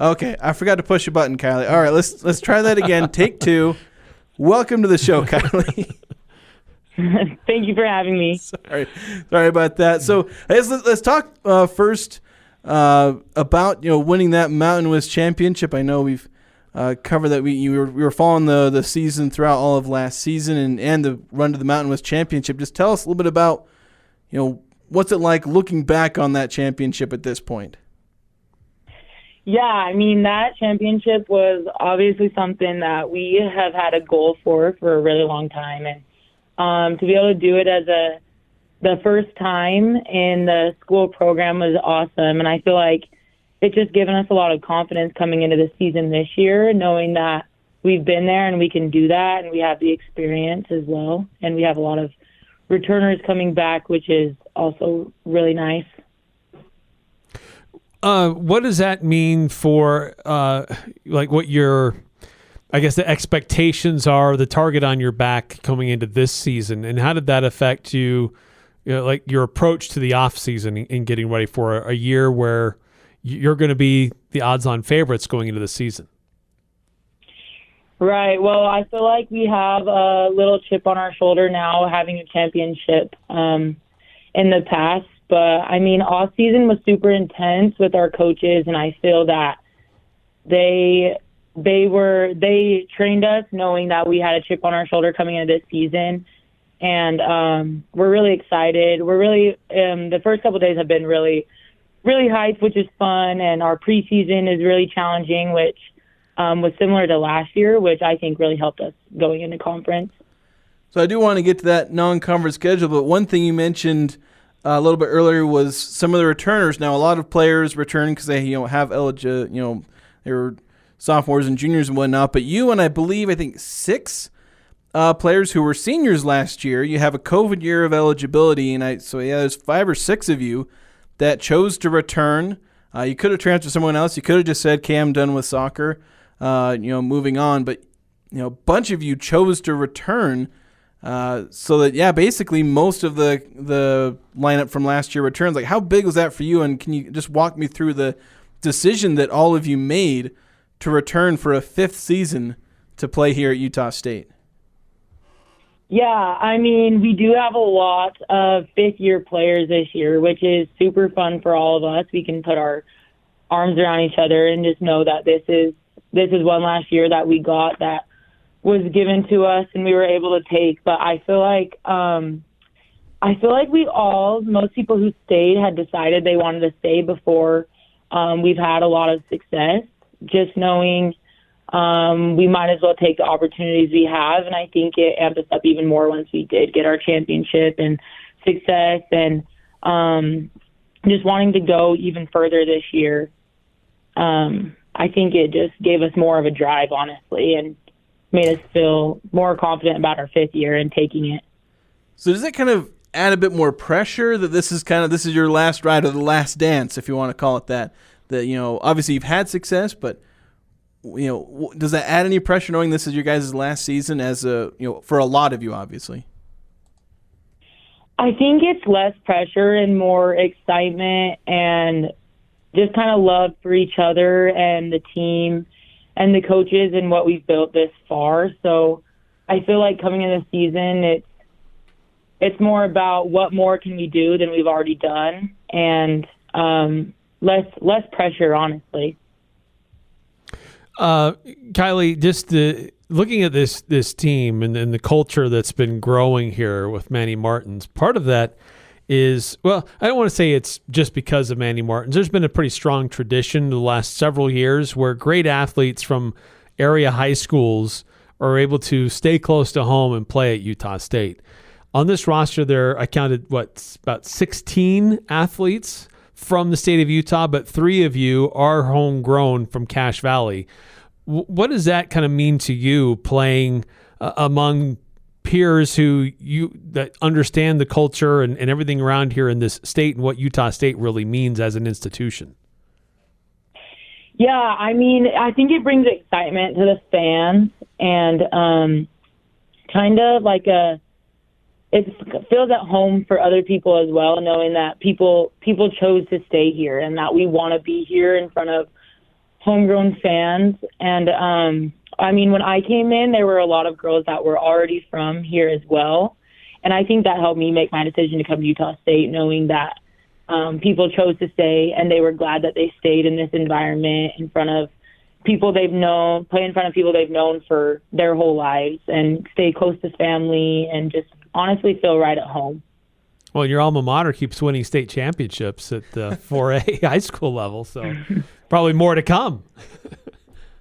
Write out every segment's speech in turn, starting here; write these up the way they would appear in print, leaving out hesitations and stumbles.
Okay, I forgot to push a button, Kylie. All right, let's try that again. Take 2. Welcome to the show, Kylie. Thank you for having me. Sorry about that. So I guess let's talk first about winning that Mountain West championship. I know we've covered that. We were following the season throughout all of last season and the run to the Mountain West championship. Just tell us a little bit about what's it like looking back on that championship at this point. Yeah, I mean, that championship was obviously something that we have had a goal for a really long time. And to be able to do it as the first time in the school program was awesome. And I feel like it's just given us a lot of confidence coming into the season this year, knowing that we've been there and we can do that and we have the experience as well. And we have a lot of returners coming back, which is also really nice. What does that mean for what your, I guess, the expectations are, the target on your back coming into this season, and how did that affect you, like your approach to the off season in getting ready for a year where you're going to be the odds-on favorites going into the season? Right. Well, I feel like we have a little chip on our shoulder now, having a championship in the past. But, I mean, off-season was super intense with our coaches, and I feel that they trained us knowing that we had a chip on our shoulder coming into this season. And we're really excited. We're really the first couple of days have been really, really hyped, which is fun. And our preseason is really challenging, which was similar to last year, which I think really helped us going into conference. So I do want to get to that non-conference schedule, but one thing you mentioned a little bit earlier was some of the returners. Now, a lot of players return because they have they're sophomores and juniors and whatnot. But you and I think 6 players who were seniors last year. You have a COVID year of eligibility, and there's 5 or 6 of you that chose to return. You could have transferred to someone else. You could have just said, "Okay, I'm done with soccer," moving on. But a bunch of you chose to return. So that, basically most of the lineup from last year returns. Like, how big was that for you? And can you just walk me through the decision that all of you made to return for a 5th season to play here at Utah State? Yeah, I mean, we do have a lot of 5th-year players this year, which is super fun for all of us. We can put our arms around each other and just know that this is one last year that we got that was given to us and we were able to take. But I feel like most people who stayed had decided they wanted to stay before we've had a lot of success, just knowing we might as well take the opportunities we have. And I think it amped us up even more once we did get our championship and success, and just wanting to go even further this year. I think it just gave us more of a drive, honestly, and made us feel more confident about our 5th year and taking it. So does that kind of add a bit more pressure that this is your last ride, or the last dance, if you want to call it that? That obviously you've had success, but does that add any pressure knowing this is your guys' last season for a lot of you, obviously? I think it's less pressure and more excitement and just kind of love for each other and the team and the coaches and what we've built this far. So I feel like coming in the season, it's more about what more can we do than we've already done, and less pressure, honestly. Kylie, just looking at this team and the culture that's been growing here with Manny Martins, part of that is, well, I don't want to say it's just because of Manny Martins. There's been a pretty strong tradition the last several years where great athletes from area high schools are able to stay close to home and play at Utah State. On this roster, I counted, about 16 athletes from the state of Utah, but 3 of you are homegrown from Cache Valley. What does that kind of mean to you, playing among peers that understand the culture and everything around here in this state, and what Utah State really means as an institution? Yeah, I mean, I think it brings excitement to the fans, and kind of like it feels at home for other people as well, knowing that people chose to stay here and that we want to be here in front of homegrown fans. And I mean, when I came in, there were a lot of girls that were already from here as well. And I think that helped me make my decision to come to Utah State, knowing that people chose to stay and they were glad that they stayed in this environment in front of people they've known, play in front of people they've known for their whole lives, and stay close to family and just honestly feel right at home. Well, your alma mater keeps winning state championships at the 4A high school level, so probably more to come.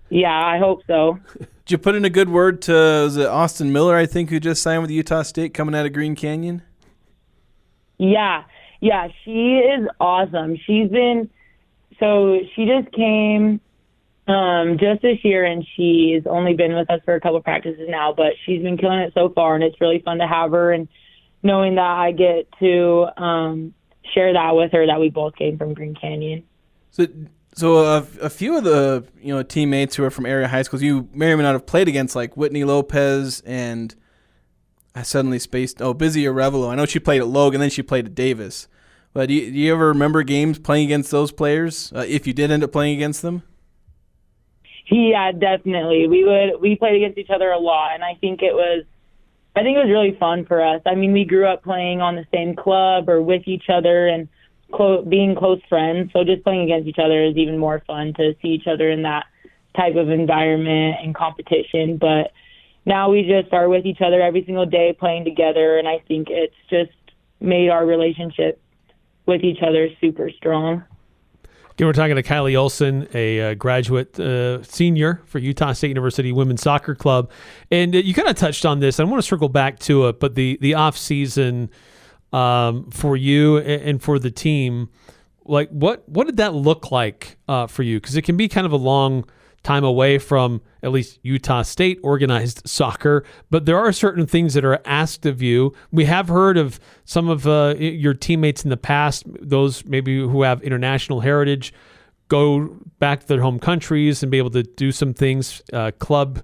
Yeah, I hope so. Did you put in a good word to was it Austin Miller, I think, who just signed with Utah State coming out of Green Canyon? Yeah, she is awesome. She just came just this year, and she's only been with us for a couple of practices now, but she's been killing it so far, and it's really fun to have her, and knowing that I get to share that with her, that we both came from Green Canyon. So a few of the teammates who are from area high schools you may or may not have played against, like Whitney Lopez and I suddenly spaced Busy Arevalo. I know she played at Logan, then she played at Davis. But do you ever remember games playing against those players, if you did end up playing against them? Yeah, definitely. We played against each other a lot, and I think it was really fun for us. I mean, we grew up playing on the same club or with each other and being close friends. So just playing against each other is even more fun to see each other in that type of environment and competition. But now we just are with each other every single day playing together, and I think it's just made our relationship with each other super strong. Again, we're talking to Kylie Olsen, a graduate senior for Utah State University Women's Soccer Club. And you kind of touched on this. I want to circle back to it, but the off-season for you and for the team, like what did that look like for you? Because it can be kind of a long time away from at least Utah State organized soccer, but there are certain things that are asked of you. We have heard of some of your teammates in the past, those maybe who have international heritage, go back to their home countries and be able to do some things, club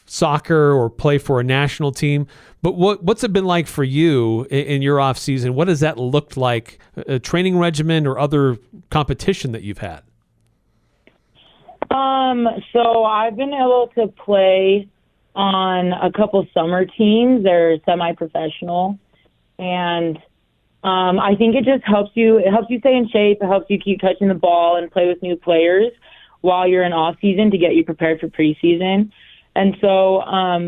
soccer or play for a national team. But what's it been like for you in your off season? What has that looked like, a training regimen or other competition that you've had? So I've been able to play on a couple summer teams. They're semi-professional, and I think it just helps you. It helps you stay in shape. It helps you keep touching the ball and play with new players while you're in off season to get you prepared for preseason. And so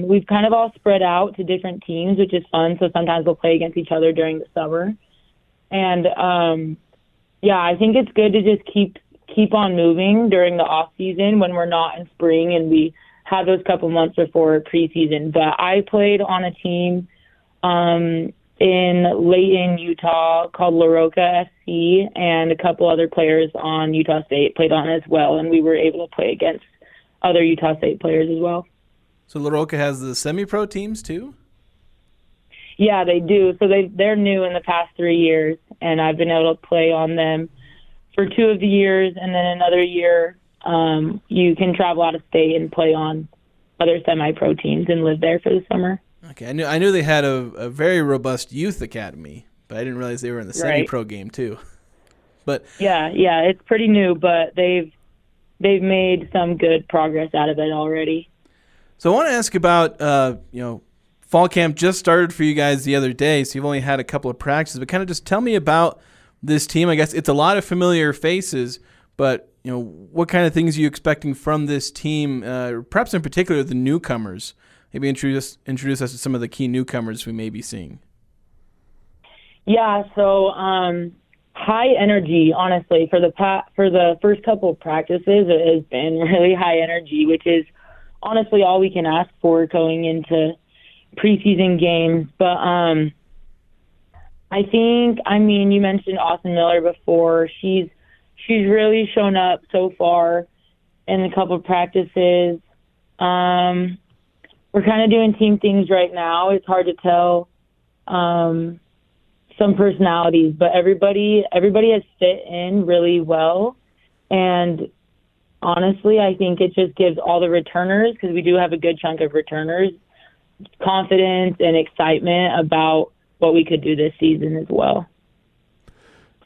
we've kind of all spread out to different teams, which is fun. So sometimes we'll play against each other during the summer, and I think it's good to just keep on moving during the off season when we're not in spring and we have those couple months before preseason. But I played on a team in Layton, Utah called LaRocca SC, and a couple other players on Utah State played on as well, and we were able to play against other Utah State players as well. So LaRocca has the semi-pro teams too? Yeah, they do. So they're new in the past 3 years, and I've been able to play on them for 2 of the years, and then another year you can travel out of state and play on other semi-pro teams and live there for the summer. Okay, I knew they had a very robust youth academy, but I didn't realize they were in the semi-pro game too. But yeah, it's pretty new, but they've made some good progress out of it already. So I want to ask about fall camp just started for you guys the other day, so you've only had a couple of practices, but kind of just tell me about this team. I guess it's a lot of familiar faces, but what kind of things are you expecting from this team? Perhaps in particular the newcomers. Maybe introduce us to some of the key newcomers we may be seeing. Yeah, so high energy. Honestly, for the first couple of practices, it has been really high energy, which is honestly all we can ask for going into preseason games. But I think, you mentioned Austin Miller before. She's really shown up so far in a couple of practices. We're kind of doing team things right now. It's hard to tell some personalities, but everybody has fit in really well. And honestly, I think it just gives all the returners, because we do have a good chunk of returners, confidence and excitement about what we could do this season as well.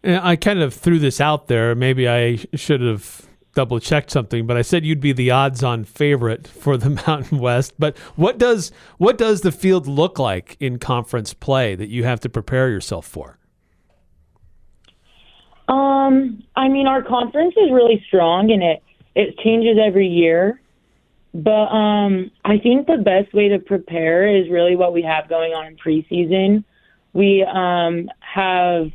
And I kind of threw this out there. Maybe I should have double-checked something, but I said you'd be the odds-on favorite for the Mountain West. But what does the field look like in conference play that you have to prepare yourself for? I mean, our conference is really strong, and it changes every year. But I think the best way to prepare is really what we have going on in preseason. We have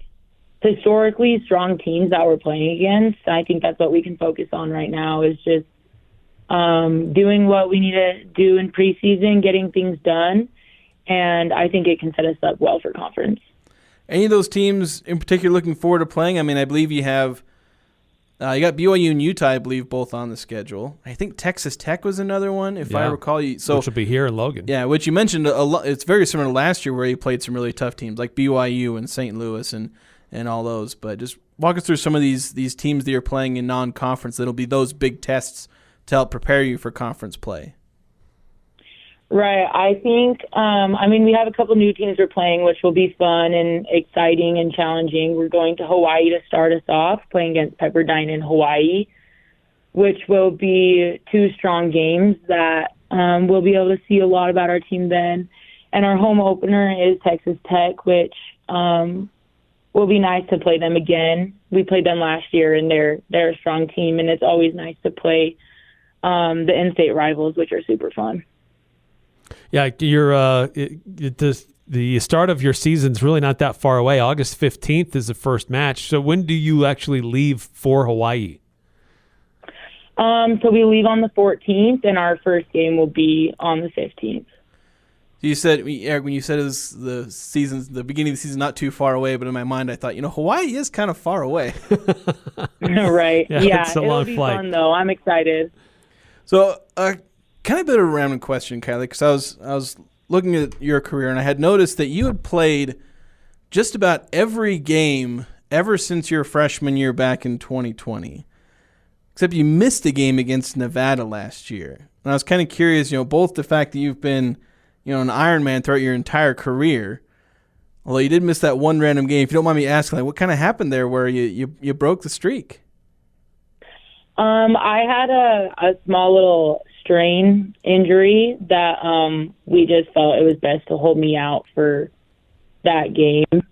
historically strong teams that we're playing against. I think that's what we can focus on right now, is just doing what we need to do in preseason, getting things done, and I think it can set us up well for conference. Any of those teams in particular looking forward to playing? I mean, I believe you have you got BYU and Utah, I believe, both on the schedule. I think Texas Tech was another one, if I recall. Which will be here in Logan. Yeah, which you mentioned a lot. It's very similar to last year where you played some really tough teams like BYU and St. Louis and all those. But just walk us through some of these teams that you're playing in non-conference that'll be those big tests to help prepare you for conference play. Right. I think, we have a couple new teams we're playing, which will be fun and exciting and challenging. We're going to Hawaii to start us off, playing against Pepperdine in Hawaii, which will be two strong games that we'll be able to see a lot about our team then. And our home opener is Texas Tech, which will be nice to play them again. We played them last year, and they're a strong team, and it's always nice to play the in-state rivals, which are super fun. Yeah, the start of your season's really not that far away. August 15th is the first match. So when do you actually leave for Hawaii? So we leave on the 14th, and our first game will be on the 15th. You said, Eric, when you said it was the beginning of the season, not too far away, but in my mind I thought, Hawaii is kind of far away. Right. Yeah, it's a it'll long be flight. fun, though. I'm excited. So, kind of a bit of a random question, Kylie, because I was looking at your career, and I had noticed that you had played just about every game ever since your freshman year back in 2020, except you missed a game against Nevada last year. And I was kind of curious, both the fact that you've been, an Ironman throughout your entire career, although you did miss that one random game. If you don't mind me asking, what kind of happened there where you broke the streak? I had a small little strain injury that we just felt it was best to hold me out for that game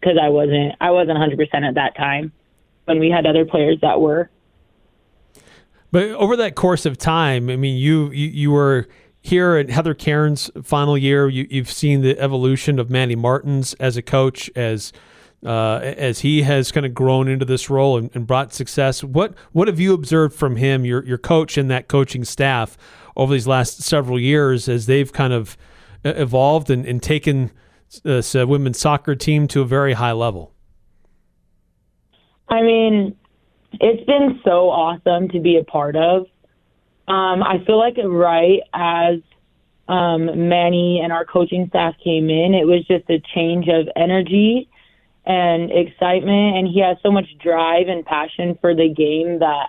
because I wasn't 100% at that time when we had other players that were. But over that course of time, I mean, you were here at Heather Cairns' final year. You've seen the evolution of Manny Martins as a coach, as he has kind of grown into this role and brought success. What have you observed from him, your coach and that coaching staff over these last several years as they've kind of evolved and taken this women's soccer team to a very high level? I mean, it's been so awesome to be a part of. I feel like right as Manny and our coaching staff came in, it was just a change of energy and excitement, and he has so much drive and passion for the game that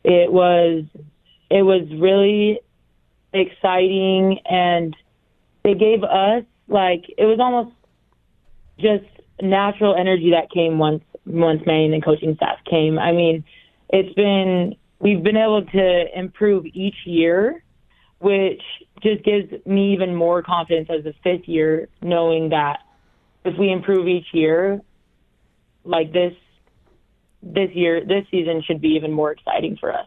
it was really exciting, and it gave us, it was almost just natural energy that came once Manny and the coaching staff came. I mean, we've been able to improve each year, which just gives me even more confidence as a fifth year, knowing that if we improve each year, this season should be even more exciting for us.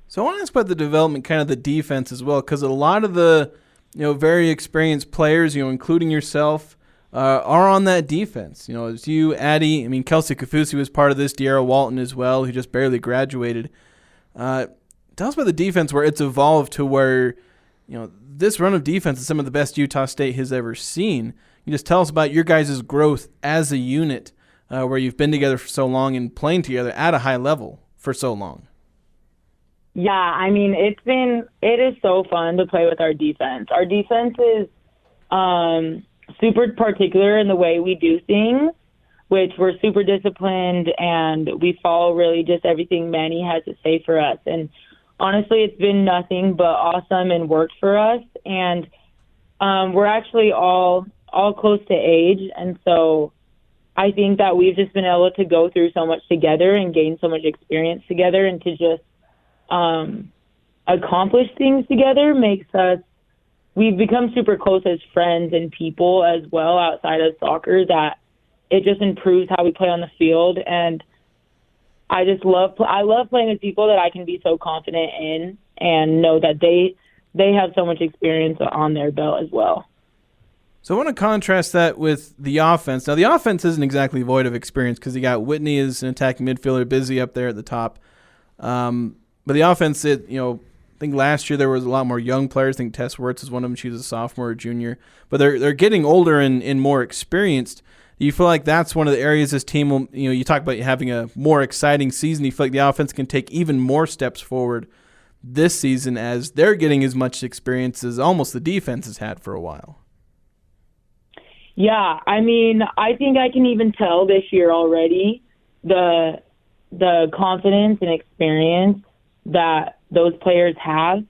So I want to ask about the development, kind of the defense as well, because a lot of the very experienced players, including yourself, are on that defense. As you, Addie, Kelsey Kafusi was part of this, De'Ara Walton as well, who just barely graduated. Tell us about the defense, where it's evolved to where, this run of defense is some of the best Utah State has ever seen. You just tell us about your guys' growth as a unit, where you've been together for so long and playing together at a high level for so long. Yeah, it is so fun to play with our defense. Our defense is super particular in the way we do things, which we're super disciplined, and we follow really just everything Manny has to say for us. And honestly, it's been nothing but awesome and worked for us. And we're actually all close to age, and so I think that we've just been able to go through so much together and gain so much experience together, and to just accomplish things together makes us, we've become super close as friends and people as well outside of soccer, that it just improves how we play on the field. And I love playing with people that I can be so confident in and know that they have so much experience on their belt as well. So I want to contrast that with the offense. Now, the offense isn't exactly void of experience because you got Whitney as an attacking midfielder, busy up there at the top. But the offense, I think last year there was a lot more young players. I think Tess Wirtz is one of them. She was a sophomore or junior. But they're getting older and more experienced. Do you feel like that's one of the areas this team will, you talk about having a more exciting season. Do you feel like the offense can take even more steps forward this season as they're getting as much experience as almost the defense has had for a while? Yeah, I mean, I think I can even tell this year already the confidence and experience that those players have.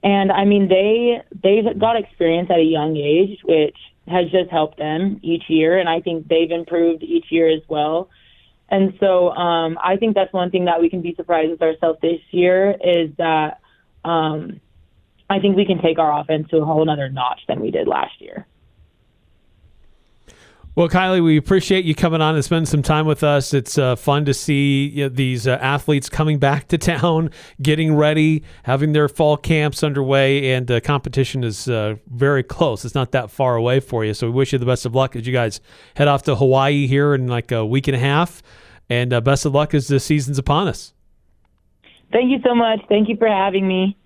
And I mean, they've got experience at a young age, which has just helped them each year, and I think they've improved each year as well. And so I think that's one thing that we can be surprised with ourselves this year, is that I think we can take our offense to a whole other notch than we did last year. Well, Kylie, we appreciate you coming on and spending some time with us. It's fun to see these athletes coming back to town, getting ready, having their fall camps underway, and competition is very close. It's not that far away for you, so we wish you the best of luck as you guys head off to Hawaii here in like a week and a half, and best of luck as the season's upon us. Thank you so much. Thank you for having me.